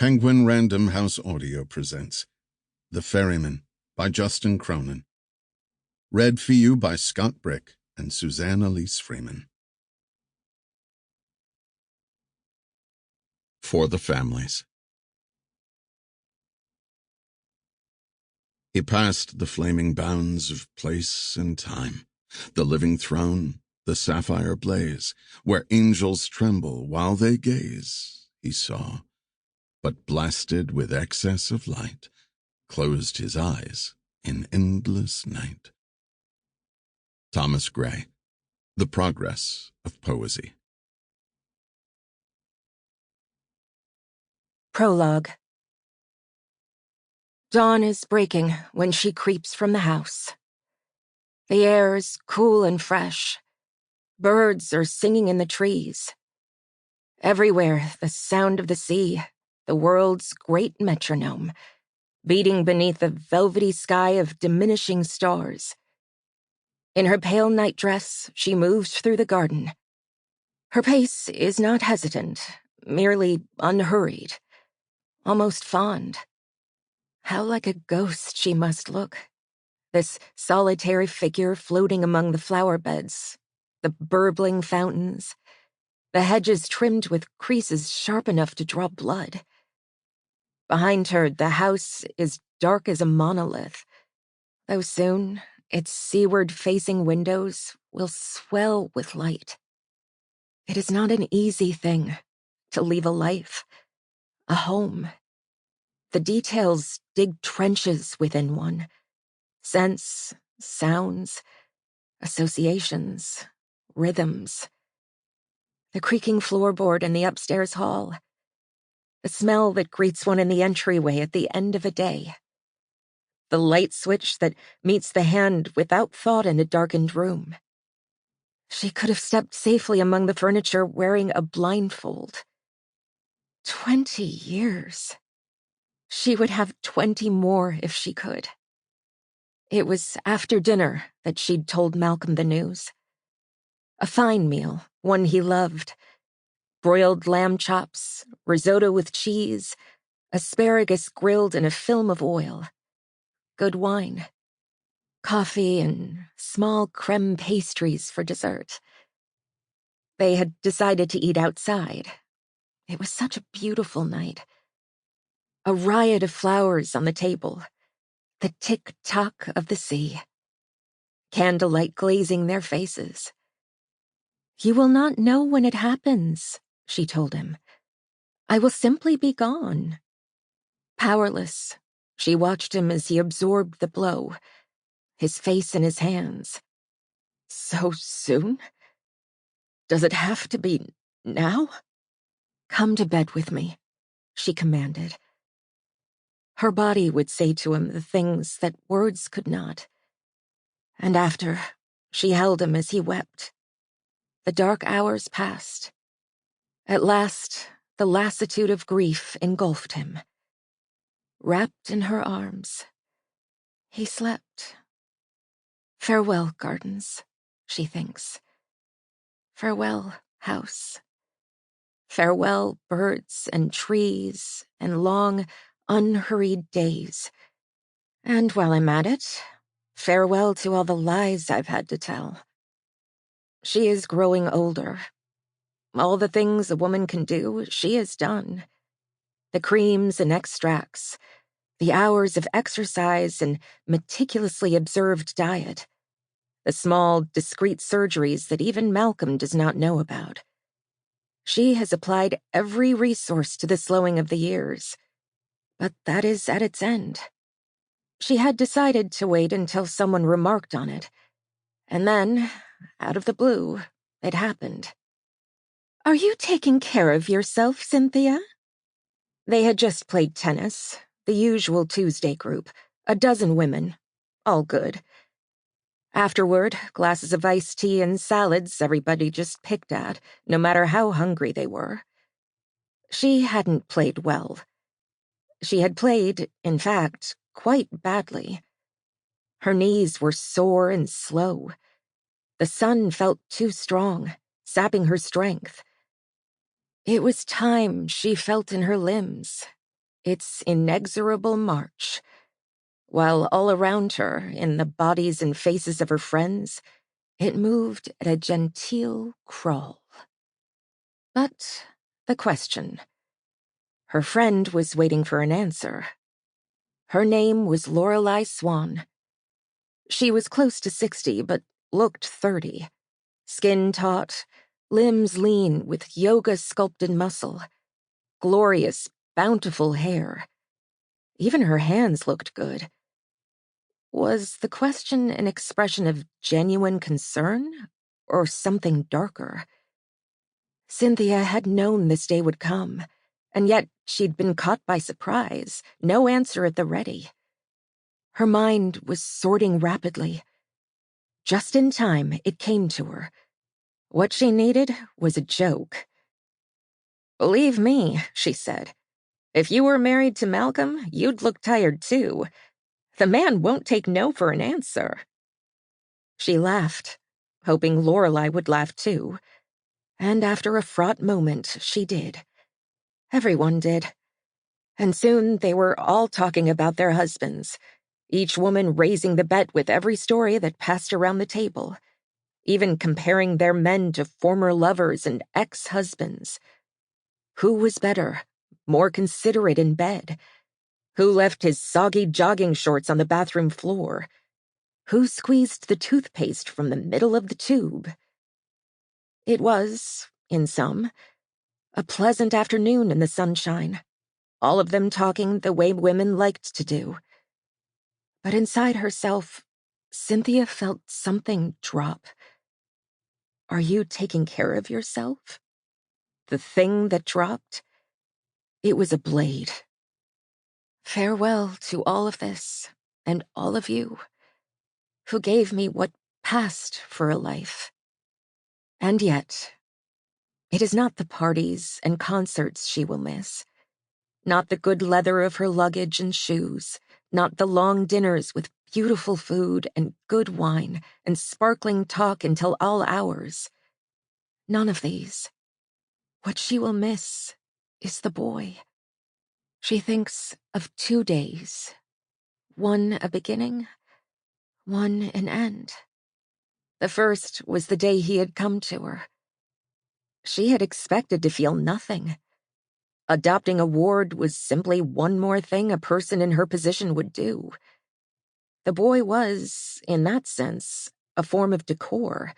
Penguin Random House Audio presents The Ferryman by Justin Cronin. Read for you by Scott Brick and Suzanne Elise Freeman. For the Families. He passed the flaming bounds of place and time, the living throne, the sapphire blaze, where angels tremble while they gaze, he saw, but blasted with excess of light, closed his eyes in endless night. Thomas Gray, The Progress of Poesy. Prologue. Dawn is breaking when she creeps from the house. The air is cool and fresh. Birds are singing in the trees. Everywhere, the sound of the sea, the world's great metronome, beating beneath a velvety sky of diminishing stars. In her pale nightdress, she moves through the garden. Her pace is not hesitant, merely unhurried, almost fond. How like a ghost she must look, this solitary figure floating among the flower beds, the burbling fountains, the hedges trimmed with creases sharp enough to draw blood. Behind her, the house is dark as a monolith, though soon its seaward-facing windows will swell with light. It is not an easy thing to leave a life, a home. The details dig trenches within one. Scents, sounds, associations, rhythms. The creaking floorboard in the upstairs hall. The smell that greets one in the entryway at the end of a day. The light switch that meets the hand without thought in a darkened room. She could have stepped safely among the furniture wearing a blindfold. 20 years. She would have 20 more if she could. It was after dinner that she'd told Malcolm the news. A fine meal, one he loved. Broiled lamb chops, risotto with cheese, asparagus grilled in a film of oil. Good wine. Coffee and small creme pastries for dessert. They had decided to eat outside. It was such a beautiful night. A riot of flowers on the table. The tick-tock of the sea. Candlelight glazing their faces. "You will not know when it happens," she told him. "I will simply be gone." Powerless, she watched him as he absorbed the blow, his face in his hands. So soon? Does it have to be now? "Come to bed with me," she commanded. Her body would say to him the things that words could not. And after, she held him as he wept. The dark hours passed. At last, the lassitude of grief engulfed him. Wrapped in her arms, he slept. Farewell, gardens, she thinks. Farewell, house. Farewell, birds and trees and long, unhurried days. And while I'm at it, farewell to all the lies I've had to tell. She is growing older. All the things a woman can do, she has done. The creams and extracts, the hours of exercise and meticulously observed diet, the small, discreet surgeries that even Malcolm does not know about. She has applied every resource to the slowing of the years, but that is at its end. She had decided to wait until someone remarked on it, and then, out of the blue, it happened. "Are you taking care of yourself, Cynthia?" They had just played tennis, the usual Tuesday group, a dozen women, all good. Afterward, glasses of iced tea and salads everybody just picked at, no matter how hungry they were. She hadn't played well. She had played, in fact, quite badly. Her knees were sore and slow. The sun felt too strong, sapping her strength. It was time she felt in her limbs, its inexorable march, while all around her, in the bodies and faces of her friends, it moved at a genteel crawl. But the question. Her friend was waiting for an answer. Her name was Lorelei Swan. She was close to 60, but looked 30. Skin taut, limbs lean with yoga-sculpted muscle, glorious, bountiful hair. Even her hands looked good. Was the question an expression of genuine concern, or something darker? Cynthia had known this day would come, and yet she'd been caught by surprise, no answer at the ready. Her mind was sorting rapidly. Just in time, it came to her. What she needed was a joke. "Believe me," she said, "if you were married to Malcolm, you'd look tired too. The man won't take no for an answer." She laughed, hoping Lorelei would laugh too. And after a fraught moment, she did. Everyone did. And soon they were all talking about their husbands, each woman raising the bet with every story that passed around the table, even comparing their men to former lovers and ex-husbands. Who was better, more considerate in bed? Who left his soggy jogging shorts on the bathroom floor? Who squeezed the toothpaste from the middle of the tube? It was, in sum, a pleasant afternoon in the sunshine, all of them talking the way women liked to do. But inside herself, Cynthia felt something drop. Are you taking care of yourself? The thing that dropped? It was a blade. Farewell to all of this, and all of you, who gave me what passed for a life. And yet, it is not the parties and concerts she will miss, not the good leather of her luggage and shoes, not the long dinners with beautiful food and good wine and sparkling talk until all hours. None of these. What she will miss is the boy. She thinks of 2 days, one a beginning, one an end. The first was the day he had come to her. She had expected to feel nothing. Adopting a ward was simply one more thing a person in her position would do. The boy was, in that sense, a form of decor,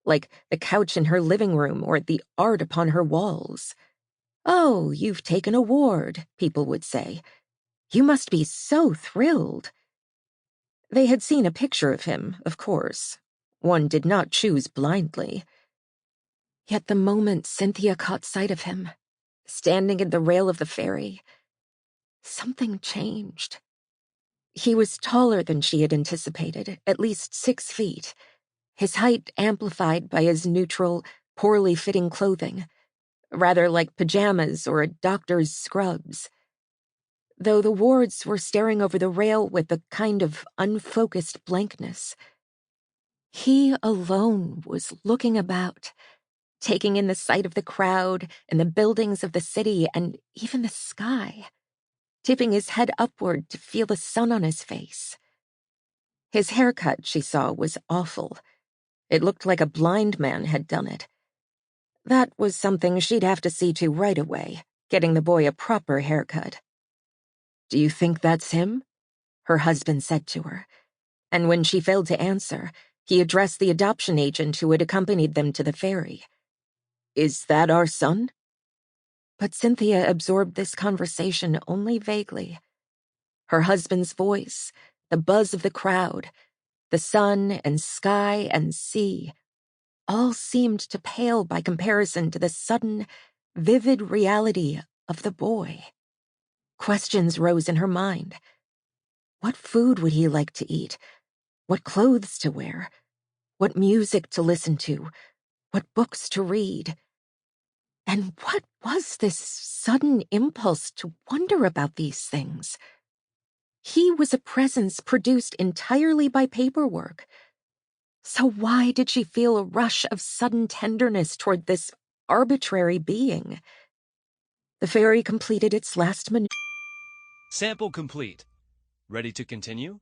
like the couch in her living room or the art upon her walls. "Oh, you've taken a ward," people would say. "You must be so thrilled." They had seen a picture of him, of course. One did not choose blindly. Yet the moment Cynthia caught sight of him, standing at the rail of the ferry, something changed. He was taller than she had anticipated, at least 6 feet, his height amplified by his neutral, poorly fitting clothing, rather like pajamas or a doctor's scrubs. Though the wards were staring over the rail with a kind of unfocused blankness, he alone was looking about, taking in the sight of the crowd and the buildings of the city and even the sky, tipping his head upward to feel the sun on his face. His haircut, she saw, was awful. It looked like a blind man had done it. That was something she'd have to see to right away, getting the boy a proper haircut. "Do you think that's him?" her husband said to her, and when she failed to answer, he addressed the adoption agent who had accompanied them to the ferry. "Is that our son?" But Cynthia absorbed this conversation only vaguely. Her husband's voice, the buzz of the crowd, the sun and sky and sea, all seemed to pale by comparison to the sudden, vivid reality of the boy. Questions rose in her mind. What food would he like to eat? What clothes to wear? What music to listen to? What books to read? And what was this sudden impulse to wonder about these things? He was a presence produced entirely by paperwork. So why did she feel a rush of sudden tenderness toward this arbitrary being? The ferry completed its last maneuver. Sample complete. Ready to continue?